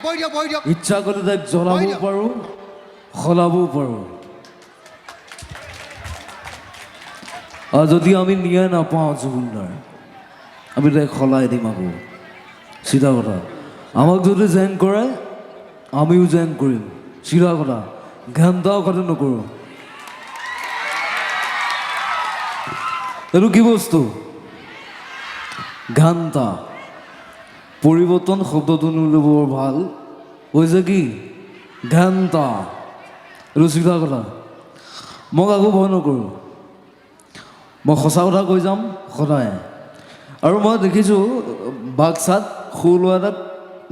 ইচ্ছা কৰিলে তাইক জ্বলাব পাৰোঁ, সলাবও পাৰোঁ। আৰু যদি আমি ন্যায় নাপাওঁ জুবিনদাৰ, আমি তাইক সলাই দিম আকৌ। চিধা কথা। আমাক যদি জেং কৰে আমিও জেং কৰিম। চিধা কথা। ঘেণ্টাও কথা নকৰোঁ। এইটো কি বস্তু? ঘাণ্টা। পৰিৱৰ্তন শব্দটো নোলাব বৰ ভাল হৈছে কি? ঘাণ্টা। এইটো চিধা কথা। মই কাকো ভয় নকৰোঁ। মই সঁচা কথা কৈ যাম সদায়। আৰু মই দেখিছোঁ বাক্সাত সৰু ল'ৰা এটাক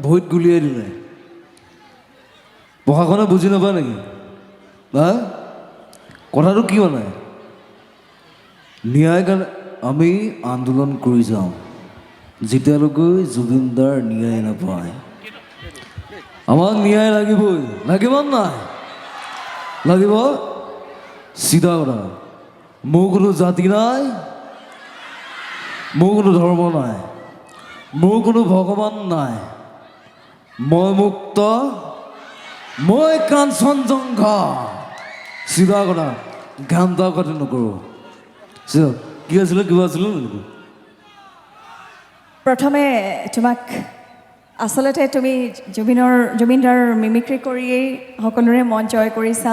ভৰিত গুলিয়াই দিলে। প্ৰশাসনে বুজি নাপায় নেকি? হা? কথাটো কি মানে? ন্যায় কাৰণে আমি আন্দোলন কৰি যাওঁ যেতিয়ালৈকে জুবিনদাৰ ন্যায় নাপায়। আমাক ন্যায় লাগিবই। লাগিব নাই? লাগিব। চিধা কথা। মোৰ কোনো জাতি নাই, মোৰ কোনো ধৰ্ম নাই, মোৰ কোনো ভগৱান নাই। মই মুক্ত, মই কাঞ্চনজংঘা। চিধা কথা। ঘাণ্টা কথা নকৰোঁ। কি আছিলে? কিবা আছিলে নেকি? প্ৰথমে তোমাক আচলতে তুমি জুবিনদাৰ মিমিক্ৰি কৰিয়েই সকলোৰে মন জয় কৰিছা।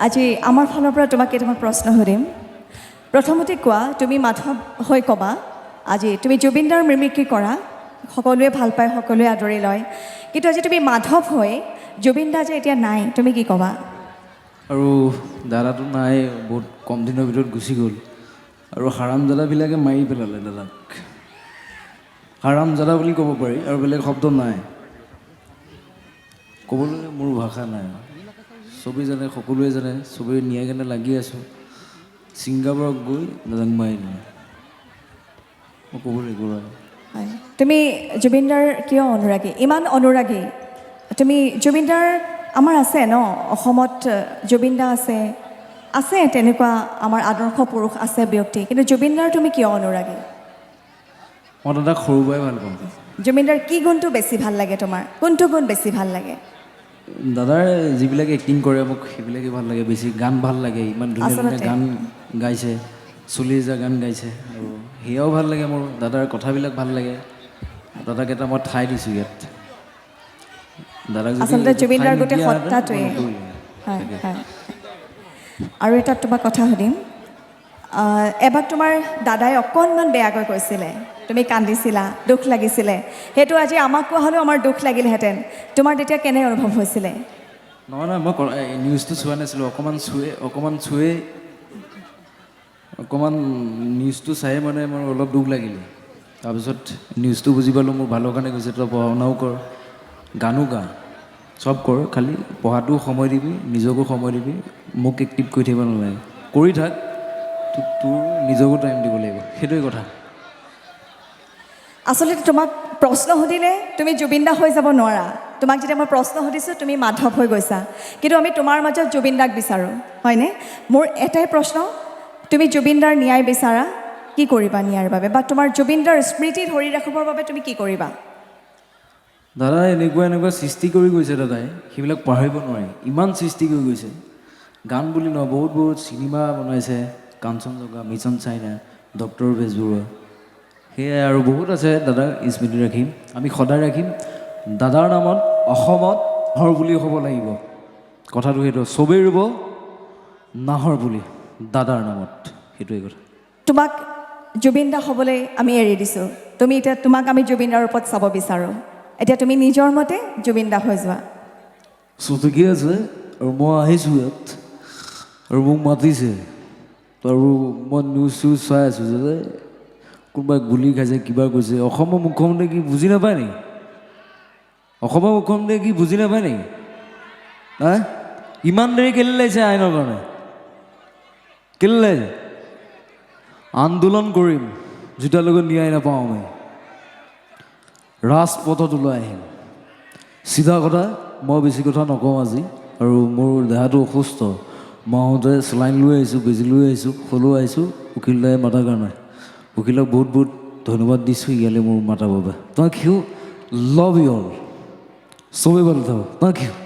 আজি আমাৰ ফালৰ পৰা তোমাক কেইটামান প্ৰশ্ন সুধিম। প্ৰথমতে কোৱা, তুমি মাধৱ হৈ ক'বা, আজি তুমি জুবিনদাৰ মিমিক্ৰি কৰা, সকলোৱে ভাল পায়, সকলোৱে আদৰি লয়, কিন্তু আজি তুমি মাধৱ হৈ জুবিনদা যে এতিয়া নাই, তুমি কি ক'বা? আৰু দাদাটো নাই, বহুত কম দিনৰ ভিতৰত গুচি গ'ল। আৰু হাৰামজাদাবিলাকে মাৰি পেলালে দাদাক। হাৰামজাদা বুলি ক'ব পাৰি, আৰু বেলেগ শব্দ নাই। ক'বলৈ মোৰ ভাষা নাই। চবেই জানে, সকলোৱে জানে, চবেই ন্যায় কাৰণে লাগি আছোঁ। ছিংগাপুৰত গৈ দাদাক মাৰি দিলে। মই ক'ব লাগিব। হয়, তুমি জুবিনদাৰ কিয় অনুৰাগী? ইমান অনুৰাগী তুমি জুবিনদাৰ? আমাৰ আছে ন অসমত, জুবিনদা আছে, আছে তেনেকুৱা আমাৰ আদৰ্শ পুৰুষ আছে, ব্যক্তি, কিন্তু জুবিনদাৰ তুমি কিয় অনুৰাগী? মই দাদাক সৰুৰ পৰাই ভাল পাওঁ। জুবিনদাৰ কি গুণটো বেছি ভাল লাগে তোমাৰ? কোনটো গুণ বেছি ভাল লাগে? দাদাৰ যিবিলাক এক্টিং কৰে মোক সেইবিলাকে ভাল লাগে বেছি। গান ভাল লাগে, ইমান ধুনীয়া ধুনীয়া গান গাইছে, 40,000 গান গাইছে, আৰু সেয়াও ভাল লাগে মোৰ। দাদাৰ কথাবিলাক ভাল লাগে। দাদাক এটা মই ঠাই দিছোঁ ইয়াত। দাদাক আচলতে জুবিনদাৰ গোটেই সত্তাটোৱে। হয় হয়। আৰু এটা তোমাক কথা সুধিম। এবাৰ তোমাৰ দাদাই অকণমান বেয়াকৈ কৈছিলে, তুমি কান্দিছিলা, দুখ লাগিছিলে। সেইটো আজি আমাক কোৱা হ'লেও আমাৰ দুখ লাগিলহেঁতেন। তোমাৰ তেতিয়া কেনে অনুভৱ হৈছিলে? নহয় নহয়, মই নিউজটো চোৱা নাছিলোঁ। অকণমান নিউজটো চাই মানে মোৰ অলপ দুখ লাগিলে। তাৰপিছত নিউজটো বুজি পালোঁ, মোৰ ভালৰ কাৰণে কৈছে। তই পঢ়া শুনাও কৰ, গানো গা, চব কৰ, খালি পঢ়াটোও সময় দিবি, নিজকো সময় দিবি। মোক এক্টিভ কৰি থাকিব নালাগে। কৰি থাক, তোৰ নিজকো টাইম দিব লাগিব। সেইটোৱে কথা। আচলতে তোমাক প্ৰশ্ন সুধিলে তুমি জুবিনদা হৈ যাব নোৱাৰা। তোমাক যেতিয়া মই প্ৰশ্ন সুধিছোঁ, তুমি মাধৱ হৈ গৈছা, কিন্তু আমি তোমাৰ মাজত জুবিনদাক বিচাৰোঁ, হয়নে? মোৰ এটাই প্ৰশ্ন, তুমি জুবিনদাৰ ন্যায় বিচাৰা, কি কৰিবা ন্যায়ৰ বাবে? বা তোমাৰ জুবিনদাৰ স্মৃতি ধৰি ৰাখিবৰ বাবে তুমি কি কৰিবা? দাদাই এনেকুৱা সৃষ্টি কৰি গৈছে, দাদাই সেইবিলাক পাহৰিব নোৱাৰি। ইমান সৃষ্টি কৰি গৈছে। গান বুলি নহয়, বহুত বহুত চিনেমা বনাইছে। Kanchenjunga, mission China, doctor Bezbaruah, সেয়াই আৰু বহুত আছে। দাদাক স্মৃতি ৰাখিম, আমি সদায় ৰাখিম। দাদাৰ নামত অসমত নাহৰ পুলি হ'ব লাগিব। কথাটো সেইটো। চবেই ৰুব নাহৰ পুলি দাদাৰ নামত। সেইটোৱে কথা। তোমাক জুবিনদা হ'বলৈ আমি এৰি দিছোঁ। তোমাক আমি জুবিনদাৰ ওপৰত চাব বিচাৰোঁ। এতিয়া তুমি নিজৰ মতে জুবিনদা হৈ যোৱা। ঠিকে আছে। আৰু মই আহিছোঁ ইয়াত, আৰু মোক মাতিছে, আৰু মই নিউজ চিউজ চাই আছোঁ যে কোনোবাই গুলি খাইছে, কিবা কৰিছে। অসমৰ মুখ্যমন্ত্ৰীয়ে কি বুজি নাপায় নেকি? অসমৰ মুখ্যমন্ত্ৰীয়ে কি বুজি নাপায় নেকি? হা? ইমান দেৰি কেলৈ লাগিছে আইনৰ কাৰণে? কেলৈ লাগিছে? আন্দোলন কৰিম যেতিয়ালৈকে ন্যায় নাপাওঁ। আমি ৰাজপথত ওলাই আহিম। চিধা কথা। মই বেছি কথা নকওঁ আজি, আৰু মোৰ দেহাটো অসুস্থ। মই আহোঁতে চেলাইন লৈ আহিছোঁ, বেজি লৈ আহিছোঁ, সলো আহিছোঁ উকিল দাই মাতাৰ কাৰণে। উকিলক বহুত বহুত ধন্যবাদ দিছোঁ ইয়ালৈ মোৰ মাতাৰ বাবে। তোমাক সিও লাভ ইউ অল। চবেই ভালো থাকো, থ্যাংক ইউ।